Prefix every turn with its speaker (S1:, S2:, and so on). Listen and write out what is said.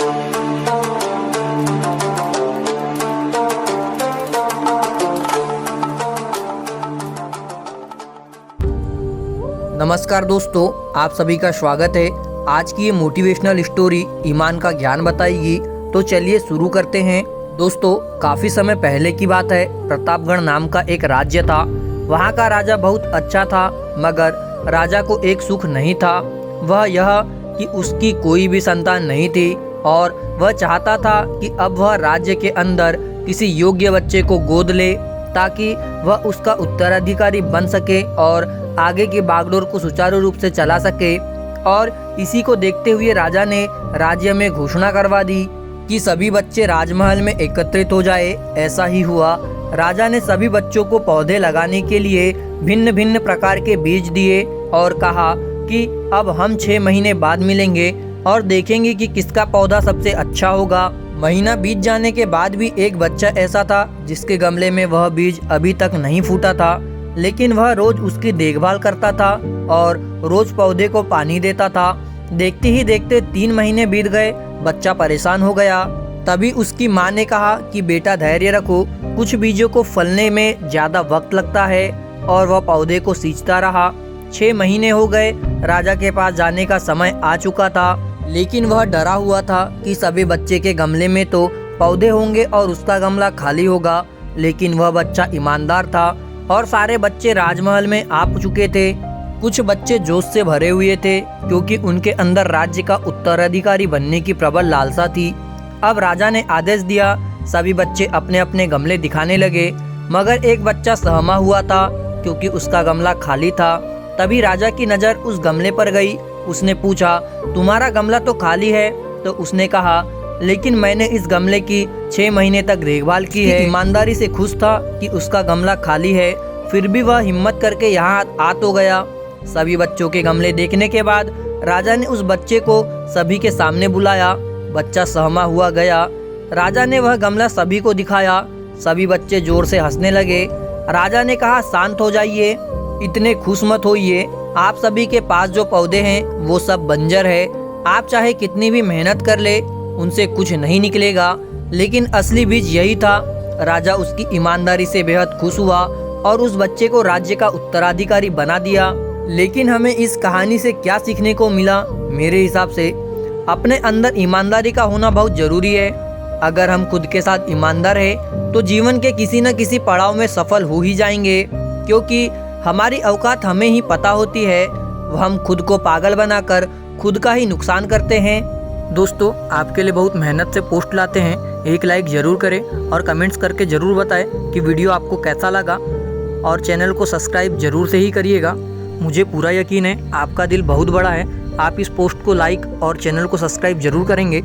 S1: नमस्कार दोस्तों, आप सभी का स्वागत है। आज की ये मोटिवेशनल स्टोरी ईमान का ज्ञान बताएगी। तो चलिए शुरू करते हैं। दोस्तों, काफ़ी समय पहले की बात है। प्रतापगढ़ नाम का एक राज्य था। वहाँ का राजा बहुत अच्छा था, मगर राजा को एक सुख नहीं था। वह यह कि उसकी कोई भी संतान नहीं थी और वह चाहता था कि अब वह राज्य के अंदर किसी योग्य बच्चे को गोद ले, ताकि वह उसका उत्तराधिकारी बन सके और आगे की बागडोर को सुचारू रूप से चला सके। और इसी को देखते हुए राजा ने राज्य में घोषणा करवा दी कि सभी बच्चे राजमहल में एकत्रित हो जाए। ऐसा ही हुआ। राजा ने सभी बच्चों को पौधे लगाने के लिए भिन्न भिन्न प्रकार के बीज दिए और कहा कि अब हम 6 महीने बाद मिलेंगे और देखेंगे कि किसका पौधा सबसे अच्छा होगा। महीना बीत जाने के बाद भी एक बच्चा ऐसा था जिसके गमले में वह बीज अभी तक नहीं फूटा था, लेकिन वह रोज उसकी देखभाल करता था और रोज पौधे को पानी देता था। देखते ही देखते 3 महीने बीत गए। बच्चा परेशान हो गया। तभी उसकी माँ ने कहा कि बेटा धैर्य रखो, कुछ बीजों को फलने में ज्यादा वक्त लगता है। और वह पौधे को सींचता रहा। 6 महीने हो गए। राजा के पास जाने का समय आ चुका था, लेकिन वह डरा हुआ था कि सभी बच्चे के गमले में तो पौधे होंगे और उसका गमला खाली होगा। लेकिन वह बच्चा ईमानदार था और सारे बच्चे राजमहल में आ चुके थे। कुछ बच्चे जोश से भरे हुए थे क्योंकि उनके अंदर राज्य का उत्तराधिकारी बनने की प्रबल लालसा थी। अब राजा ने आदेश दिया, सभी बच्चे अपने अपने गमले दिखाने लगे, मगर एक बच्चा सहमा हुआ था क्योंकि उसका गमला खाली था। तभी राजा की नज़र उस गमले पर गई। उसने पूछा, तुम्हारा गमला तो खाली है? तो उसने कहा, लेकिन मैंने इस गमले की 6 महीने तक देखभाल की है। ईमानदारी से खुश था कि उसका गमला खाली है, फिर भी वह हिम्मत करके यहाँ आ तो गया। सभी बच्चों के गमले देखने के बाद राजा ने उस बच्चे को सभी के सामने बुलाया। बच्चा सहमा हुआ गया। राजा ने वह गमला सभी को दिखाया। सभी बच्चे जोर से हंसने लगे। राजा ने कहा, शांत हो जाइए, इतने खुश मत होइए। आप सभी के पास जो पौधे हैं वो सब बंजर है। आप चाहे कितनी भी मेहनत कर ले, उनसे कुछ नहीं निकलेगा। लेकिन असली बीज यही था। राजा उसकी ईमानदारी से बेहद खुश हुआ और उस बच्चे को राज्य का उत्तराधिकारी बना दिया। लेकिन हमें इस कहानी से क्या सीखने को मिला? मेरे हिसाब से अपने अंदर ईमानदारी का होना बहुत जरूरी है। अगर हम खुद के साथ ईमानदार हैं तो जीवन के किसी न किसी पड़ाव में सफल हो ही जाएंगे, क्योंकि हमारी औकात हमें ही पता होती है। हम खुद को पागल बनाकर खुद का ही नुकसान करते हैं। दोस्तों, आपके लिए बहुत मेहनत से पोस्ट लाते हैं। एक लाइक ज़रूर करें और कमेंट्स करके ज़रूर बताएं कि वीडियो आपको कैसा लगा, और चैनल को सब्सक्राइब ज़रूर से ही करिएगा। मुझे पूरा यकीन है आपका दिल बहुत बड़ा है। आप इस पोस्ट को लाइक और चैनल को सब्सक्राइब ज़रूर करेंगे।